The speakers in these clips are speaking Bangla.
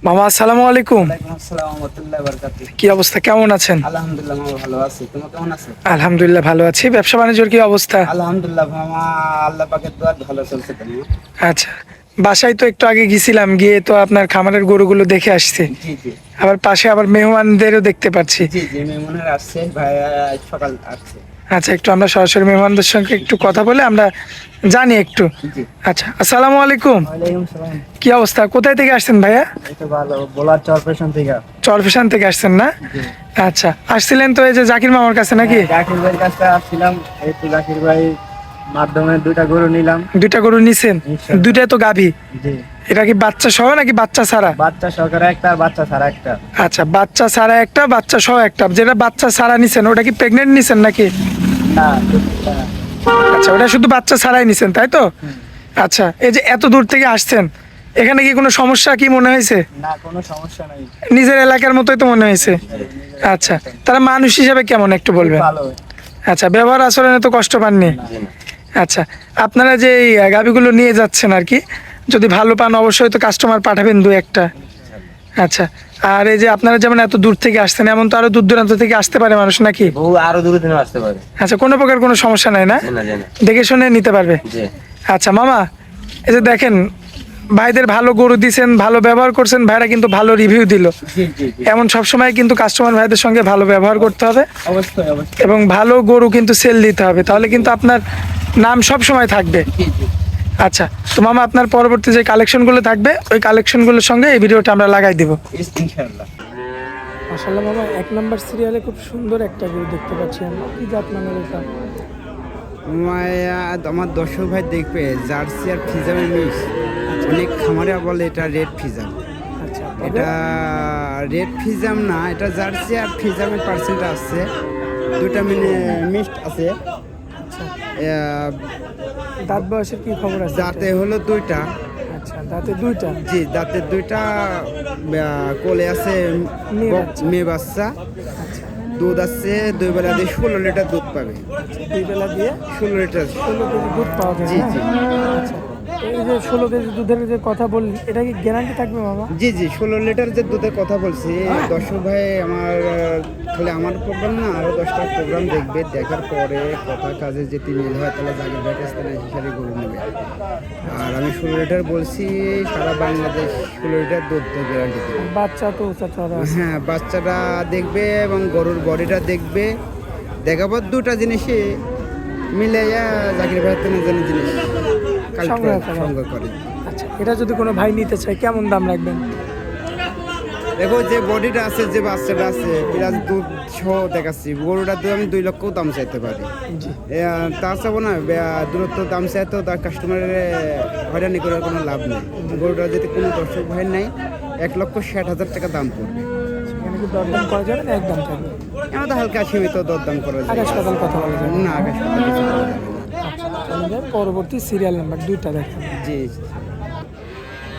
মামা আসসালামু আলাইকুম। ওয়ালাইকুম আসসালাম ওয়া রাহমাতুল্লাহি ওয়া বারাকাতুহু। কি অবস্থা, কেমন আছেন? আলহামদুলিল্লাহ মামা ভালো আছি। তুমি কেমন আছো? আলহামদুলিল্লাহ ভালো আছি। ব্যবসা বাণিজ্যের কি অবস্থা? আলহামদুলিল্লাহ মামা, আল্লাহ পাকের দোয়ায় ভালো চলছে তো মামা। আচ্ছা, বাসায় তো একটু আগে গেছিলাম, গিয়ে তো আপনার খামারের গরুগুলো দেখে আসছি। জি জি আবার পাশে আবার মেহমানদেরও দেখতে পাচ্ছি। জি জি মেহমানের আসছে, ভাই সকাল আসছে। আচ্ছা, একটু আমরা সরাসরি মেহমানদের সঙ্গে একটু কথা বলে আমরা জানি একটু। জি। আচ্ছা, আসসালামু আলাইকুম। ওয়ালাইকুম সালাম। কি অবস্থা, কোথায় থেকে আসছেন ভাইয়া? এই তো ভালো, বলার চরপেশন থেকে। চরফেশন থেকে আসছেন না? জি। আচ্ছা, আসছিলেন তো এই যে জাকির মামার কাছে নাকি? জাকির ভাইয়ের কাছে আসছিলাম, এই তো জাকির ভাই মাধ্যমে দুইটা গরু নিলাম। দুইটা গরু নিছেন? ইনশাআল্লাহ। দুইটাই তো গাভী। জি। এটা কি বাচ্চা সহ নাকি বাচ্চা ছাড়া? বাচ্চা সহকারে একটা আর বাচ্চা ছাড়া একটা। আচ্ছা, বাচ্চা ছাড়া একটা, বাচ্চা সহ একটা। যেটা বাচ্চা ছাড়া নিছেন ওটা কি প্রেগনেন্ট নিছেন নাকি? হ্যাঁ, আচ্ছা, ওটা শুধু বাচ্চা ছাড়াই নিছেন তাই তো? আচ্ছা, এই যে এত দূর থেকে আসছেন, এখানে কি কোনো সমস্যা কি মনে হয়েছে? না কোনো সমস্যা নাই। নিজের এলাকার মতোই তো মনে হয়েছে। আচ্ছা, তারা মানুষ হিসাবে কেমন একটু বলবেন? ভালো। আচ্ছা, ব্যবহার আচরণে তো কষ্ট পাননি? আচ্ছা, আপনারা যে এই গাভিগুলো নিয়ে যাচ্ছেন আর কি, যদি ভালো পান অবশ্যই তো কাস্টমার পাঠাবেন দু একটা। আচ্ছা, আর এই যে আপনারা যেমন এত দূর থেকে আসছেন, এমন তো আরো দূর দূরান্ত থেকে আসতে পারে মানুষ নাকি? বহু আরো দূরে দিনে আসতে পারে। আচ্ছা, কোনো প্রকার কোনো সমস্যা নাই না? না জানা। দেখে শুনে নিতে পারবে? জি আচ্ছা মামা, এই যে দেখেন, ভাইদের ভালো গরু দিছেন, ভালো ব্যবহার করছেন, ভাইরা কিন্তু ভালো রিভিউ দিল। জি জি জি। এমন সবসময় কিন্তু কাস্টমার ভাইদের সঙ্গে ভালো ব্যবহার করতে হবে অবশ্যই অবশ্যই। এবং ভালো গরু কিন্তু সেল দিতে হবে, তাহলে কিন্তু আপনার নাম সব সময় থাকবে। জি জি। আচ্ছা, তো মামা আপনার পরবর্তী যে কালেকশনগুলো থাকবে ওই কালেকশনগুলোর সঙ্গে এই ভিডিওটা আমরা লাগাই দিব। ইনশাআল্লাহ। মাশাআল্লাহ মামা, 1 নম্বর সিরিয়ালে খুব সুন্দর একটা গরু দেখতে পাচ্ছি আমরা। কি জাত নামের এটা? মায়া আমার দর্শক ভাই দেখবে জার্সি আর ফিজামের মিক্স। অনেক খামারে বলে এটা রেড ফিজাম। আচ্ছা, এটা রেড ফিজাম না, এটা জার্সি আর ফিজামের পার্সেন্ট আছে, দুটা মিক্সড আছে। আচ্ছা, আহ, দাঁত বয়সের কি খবর আছে? দাঁতে হলো দুইটা। আচ্ছা, দাঁতে দুইটা। জি, দাঁতে দুইটা। কোলে আছে মেয়ে বাচ্চা। মেয়ে বাচ্চা। আচ্ছা, দুধ আছে, 2 বেলা দিয়ে 16 লিটার দুধ পাবে। দুই বেলা দিয়ে 16 লিটার। 16 কেজি দুধ পাওয়া যায়। জি না? জি আচ্ছা, এই যে 16 কেজি দুধের যে কথা বললি, এটা কি গ্যারান্টি থাকবে মামা? জি জি 16 লিটার যে দুধের কথা বলছি। দর্শক ভাই আমার খালি আমার প্রোগ্রাম না, আরও 10টা প্রোগ্রাম দেখবে, দেখার পরে কথা কাজে যদি মিল হয় তাহলে জাগির ভাই কাছ থেকে হিসাবে গরু নেবে। আর আমি 16 লিটার বলছি, সারা বাংলাদেশ 16 লিটার দুধ তো গ্যারান্টি দেবে। বাচ্চা তো চাচারা আছে। হ্যাঁ, বাচ্চাটা দেখবে এবং গরুর বডিটা দেখবে, দেখাবো দুটা জিনিসই মিলে জাকির ভাইয়ের তেনা যেন জিনিস সংগ্রহ করে। সংগ্রহ করে। আচ্ছা, এটা যদি কোনো ভাই নিতে চায় কেমন দাম রাখবেন? দেখো যে বডিটা আছে, যে বাচ্চাটা আছে, প্লাস দুধ সহ দেখাচ্ছি, গরুটার দুধ আমি 2 লক্ষ দাম চাইতে পারি। জি। তা চাবো না, দূরত্ব দাম চাইতেও তার কাস্টমারের হয়রানি করার কোনো লাভ নেই। গরুটা যদি কোনো দর্শক ভাই নেই, 1,60,000 টাকা দাম পড়বে। সেখানে কি দরদাম করা যাবে না একদম থাকবে? এমন তো হালকা সীমিত দরদাম করা যায়। আকাশ পাতাল কথা বলা যাবে না, আকাশ পাতাল কিছু করা যাবে না। আচ্ছা, তাহলে পরবর্তী সিরিয়াল নাম্বার দুইটা দেখেন। জি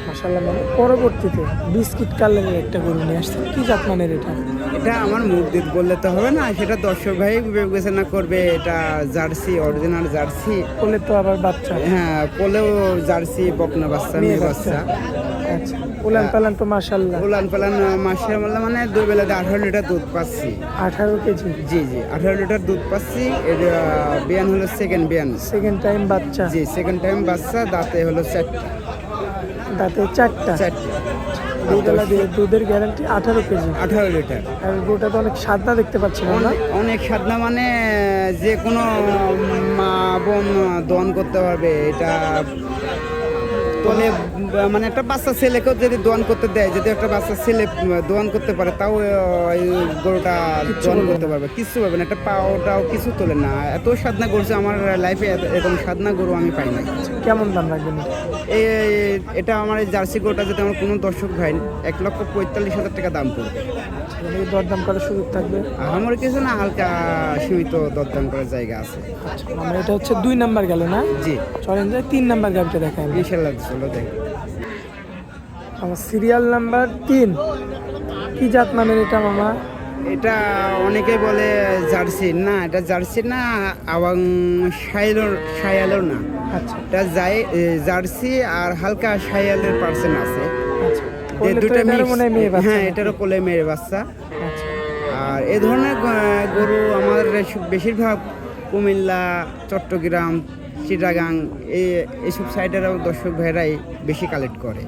মাশাআল্লাহ, মানে পরবর্তীতে বিস্কিট কালারের একটা গরু নিয়ে আসছে। কি জাত মানের এটা? এটা আমার মুখ দিয়ে বললে তো হবে না, সেটা দর্শক ভাই বিবেচনা করবে। এটা জার্সি, অরিজিনাল জার্সি। বলে তো আবার বাচ্চা। হ্যাঁ, কোলেও জার্সি, বকনা বাচ্চা, মেয়ে বাচ্চা। আচ্ছা, উলান পালান তো মাশাআল্লাহ। উলান পালান মাসের মধ্যে মানে 2 বেলাতে 18 লিটার দুধ পাচ্ছি। 18 কেজি। জি জি 18 লিটার দুধ পাচ্ছি। এর বিয়ান হলো সেকেন্ড বিয়ান। সেকেন্ড টাইম বাচ্চা। জি, সেকেন্ড টাইম বাচ্চা। দাঁতে হলো 4টা। দাঁতে 4টা। 4টা। দুই বেলা দিয়ে দুধের গ্যারান্টি 18 কেজি। 18 লিটার। আর গরুটা তো অনেক সাদা দেখতে পাচ্ছি না? অনেক সাধনা, মানে যে কোনো মা বোন দহন করতে পারবে এটা। তলে মানে একটা বাচ্চা ছেলেকেও যদি দোয়ান করতে দেয়, যদি একটা বাচ্চা ছেলে দোয়ান করতে পারে, তাও এই গরুটা দোয়ান করতে পারবে, কিছু পাবে না। একটা পাওটাও কিছু তোলে না, এত সাধনা করছে আমার লাইফে, এরকম সাধনা গরু আমি পাই না। কেমন দাম রাখবেন? এটা আমার এই জার্সি গরুটা যদি আমার কোনো দর্শক ভাই 1,45,000 টাকা দাম পড়বে। দরদাম করার সুযোগ থাকবে? আমার কিছু না, হালকা সীমিত দরদাম করার জায়গা আছে। আচ্ছা, আমরা এটা হচ্ছে 2 নাম্বার গেল না? জি চলেন যাই 3 নাম্বার গাড়িটা দেখাই। ইনশাল্লাহ, চলো দেখি। আমার সিরিয়াল নাম্বার 3। কি জাত মানের এটা মামা? এটা অনেকে বলে জার্সি না, এটা জার্সি না, আওয়াং শায়ালও না। আচ্ছা এটা জার্সি আর হালকা শায়ালের পার্সেন্ট আছে। আচ্ছা, করলে তো দুটো এটারও মনে হয় মেয়ে বাচ্চা হ্যাঁ নাকি? এটারও কোলে মেয়ে বাচ্চা। আচ্ছা আর এ ধরনের গরু আমার বেশিরভাগ কুমিল্লা, চট্টগ্রাম, চিটাগাং এইসব সাইডের দর্শক ভাইরাই বেশি কালেক্ট করে।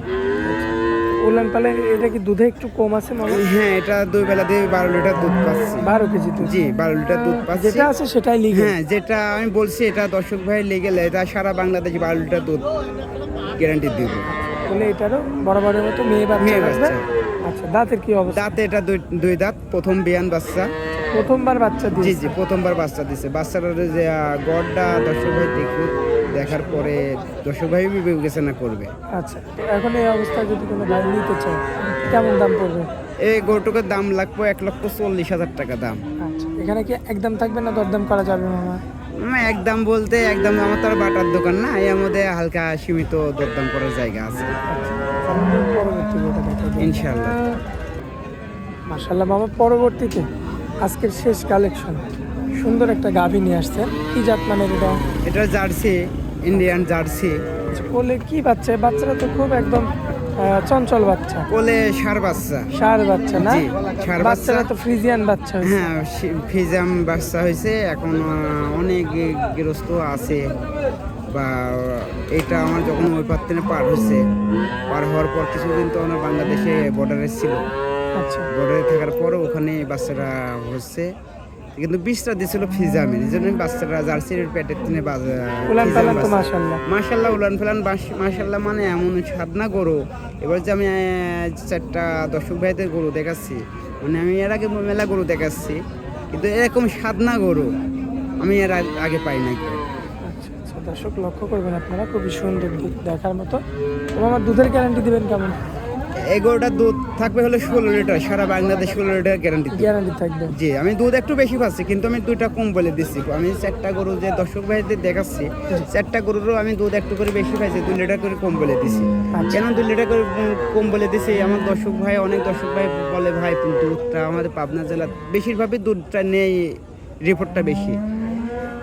উলান পালান এটা কি দুধে একটু কম আছে মামা? হ্যাঁ, এটা 2 বেলা দিয়ে 12 লিটার দুধ পাচ্ছি। 12 কেজি দুধ? জি, 12 লিটার দুধ পাচ্ছি। যেটা আছে সেটাই লিগে? হ্যাঁ, যেটা আমি বলছি এটা দর্শক ভাই লিগেল, এটা সারা বাংলাদেশ 12 লিটার দুধ গ্যারান্টি দিব। বলে এটারও বরাবরের মতো মেয়ে বাচ্চা মেয়ে আসবে? বাচ্চা। আচ্ছা দাঁতের কি অবস্থা? দাঁতে এটা দুই দাঁত, প্রথম বিয়ান বাচ্চা। প্রথমবার বাচ্চা জি দিয়েছে? জি, প্রথমবার বাচ্চা দিছে। বাচ্চাটার যে গড়টা দর্শক ভাই দেখবে, দেখার পরে দর্শক ভাই বিবেচনা করবে। আচ্ছা তো এখন এই অবস্থায় যদি কোনো ভাই নিতে চায় কেমন দাম পড়বে? এই গরুটার দাম লাগবে 1,40,000 টাকা দাম। আচ্ছা এখানে কি একদম থাকবে না দরদাম করা যাবে মামা? একদম বলতে একদম, আমার তো আর বাটার দোকান না, এর মধ্যে হালকা সীমিত দরদাম করার জায়গা আছে আচ্ছা তাহলে পরবর্তী যেটা দেখাই দিন। ইনশাআল্লাহ। মাশাআল্লাহ মামা, পরবর্তীতে আজকের শেষ কালেকশন সুন্দর একটা গাভী নিয়ে আসছেন। কি জাত মানের এটা? এটা জার্সি, ইন্ডিয়ান জার্সি। আচ্ছা, কোলে কি বাচ্চা? বাচ্চারা তো খুব একদম চঞ্চল বাচ্চা। কোলে ষাঁড় বাচ্চা। ষাঁড় বাচ্চা না? জি, ষাঁড় বাচ্চা। বাচ্চারা তো ফ্রিজিয়ান বাচ্চা হয়েছে। হ্যাঁ, ফিজাম বাচ্চা হয়েছে। এখন অনেক গৃহস্থ আছে, বা এটা আমার যখন ওই পাত্রে পার হয়েছে, পার হওয়ার পর কিছুদিন তো আমার বাংলাদেশে বর্ডারে ছিল। আচ্ছা বর্ডারে থাকার পর ওখানে বাচ্চারা হচ্ছে, কিন্তু 20টা দিয়েছিল ফিজামে, এই জন্য বাচ্চারা জার্সির প্যাটের তিনে উলান পালান তো মাশাআল্লাহ। মাশাল্লাহ, উলান ফেলান মাশাল্লাহ, মানে এমন সাধনা গরু। এবার যে আমি 4টা দর্শক ভাইদের গরু দেখাচ্ছি, মানে আমি এর আগে মেলা গরু দেখাচ্ছি, কিন্তু এরকম সাধনা গরু আমি এর আগে পাই নাই। আচ্ছা আচ্ছা, দর্শক লক্ষ্য করবেন আপনারা, খুবই সুন্দর দুধ দেখার মতো। তো আমার দুধের গ্যারান্টি দিবেন কেমন? এই গরুটার দুধ থাকবে হলো 16 লিটার, সারা বাংলাদেশ 16 লিটার গ্যারান্টি। গ্যারান্টি থাকবে? জি, আমি দুধ একটু বেশি পাচ্ছি, কিন্তু আমি 2টা কম বলে দিচ্ছি। আমি 4টা গরু যে দর্শক ভাইদের দেখাচ্ছি, 4টা গরুরও আমি দুধ একটু করে বেশি পাইছি, 2 লিটার করে কম বলে দিছি। আচ্ছা। কেন 2 লিটার করে কম বলে দিছি? আমার দর্শক ভাই, অনেক দর্শক ভাই বলে ভাই দুধটা আমাদের পাবনা জেলা বেশিরভাগই দুধটা নেই, রিপোর্টটা বেশি।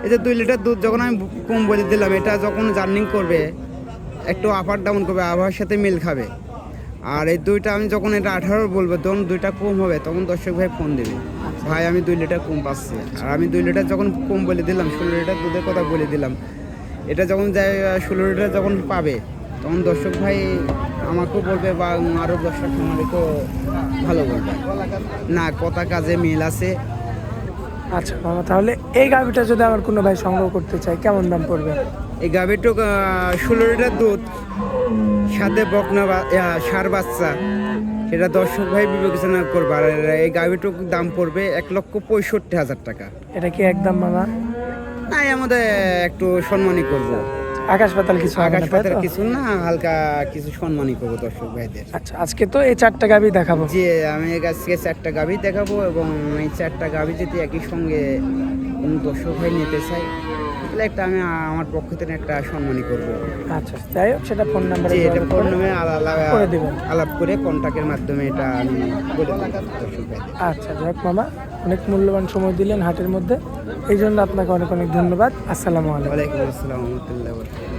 এই যে 2 লিটার দুধ যখন আমি কম বলে দিলাম, এটা যখন জার্নিং করবে একটু আপ আর ডাউন করবে, আবহাওয়ার সাথে মিল খাবে। আর এই 2টা আমি যখন এটা 18 বলবো, তখন 2টা কম হবে, তখন দর্শক ভাই ফোন দেবে, ভাই আমি 2 লিটার কম পাচ্ছি। আর আমি 2 লিটার যখন কম বলে দিলাম, 16 লিটার দুধের কথা বলে দিলাম, এটা যখন যায় 16 লিটার যখন পাবে, তখন দর্শক ভাই আমাকেও বলবে, বা আরও দর্শক আমাদেরকেও ভালো বলবে, না কথা কাজে মিল আছে। আচ্ছা মামা, তাহলে এই গাভীটা যদি আমার কোনো ভাই সংগ্রহ করতে চায় কেমন দাম পড়বে? এই গাভীটুক 16 লিটার দুধ, সাথে বকনা ষাঁড় বাচ্চা, সেটা দর্শক ভাই বিবেচনা করবে। আর এই গাভীটুক দাম পড়বে 1,65,000 টাকা। এটা কি একদম মামা? না, এর মধ্যে একটু সম্মানই করবো। আকাশ পাতাল কিছু হবে না, আকাশ তাই পাতার তো? কিছু না, হালকা কিছু সম্মানই করবো দর্শক ভাইদের। আচ্ছা আজকে তো এই 4টা গাভী দেখাবো। যে আমি আজকে 4টা গাভী দেখাবো, এবং এই 4টা গাভী যদি একই সঙ্গে কোনো দর্শক ভাই নিতে চাই, তাহলে একটা আমি আমার পক্ষ থেকে একটা সম্মানই করবো। আচ্ছা যাই হোক, সেটা ফোন নাম্বারে যে এটা ফোন নামে করে দিবেন। আলাপ করে কন্ট্যাক্টের মাধ্যমে এটা আমি বলে দেবো দর্শক ভাইদের। আচ্ছা যাই হোক মামা, অনেক মূল্যবান সময় দিলেন হাটের মধ্যে, এই জন্য আপনাকে অনেক অনেক ধন্যবাদ। আসসালামু আলাইকুম। ওয়ালাইকুম আসসালাম ওয়া রাহমাতুল্লাহি ওয়া বারাকাতুহু।